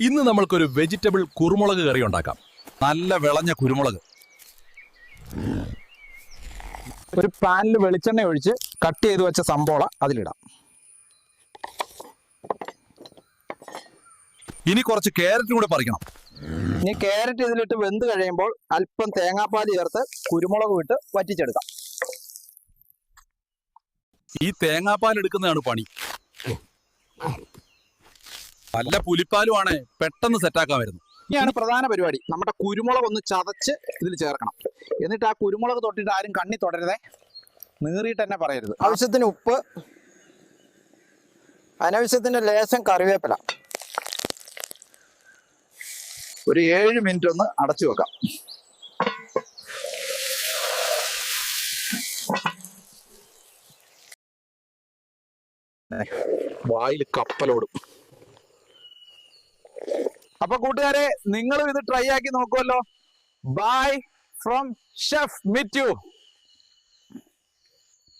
ഇന്ന് നമ്മൾക്കൊരു വെജിറ്റബിൾ കുരുമുളക് കറി ഉണ്ടാക്കാം. നല്ല വിളഞ്ഞ കുരുമുളക്. ഒരു പാനിൽ വെളിച്ചെണ്ണ ഒഴിച്ച് കട്ട് ചെയ്ത് വെച്ച സമ്പോള അതിലിടാം. ഇനി കുറച്ച് ക്യാരറ്റും കൂടെ പറിക്കണം. ഇനി ക്യാരറ്റ് ഇതിലിട്ട് വെന്ത് കഴിയുമ്പോൾ അല്പം തേങ്ങാപ്പാൽ ചേർത്ത് കുരുമുളക് ഇട്ട് വറ്റിച്ചെടുക്കാം. ഈ തേങ്ങാപ്പാൽ എടുക്കുന്നതാണ് പണി. നല്ല പുലിപ്പാലുമാണ്, പെട്ടെന്ന് സെറ്റാക്കാൻ വരുന്നു. ഇനിയാണ് പ്രധാന പരിപാടി. നമ്മുടെ കുരുമുളക് ഒന്ന് ചതച്ച് ഇതിൽ ചേർക്കണം. എന്നിട്ട് ആ കുരുമുളക് തൊട്ടിട്ട് ആരും കണ്ണി തൊടരുതേ, നീറിയിട്ട് തന്നെ പറയരുത്. ആവശ്യത്തിന് ഉപ്പ്, അനാവശ്യത്തിന് ലേശം കറിവേപ്പില. ഒരു 7 മിനിറ്റ് ഒന്ന് അടച്ചു വെക്കാം. വായിൽ കപ്പലോടും. അപ്പൊ കൂട്ടുകാരെ, നിങ്ങളും ഇത് ട്രൈ ആക്കി നോക്കുമല്ലോ. Bye from chef മിറ്റു.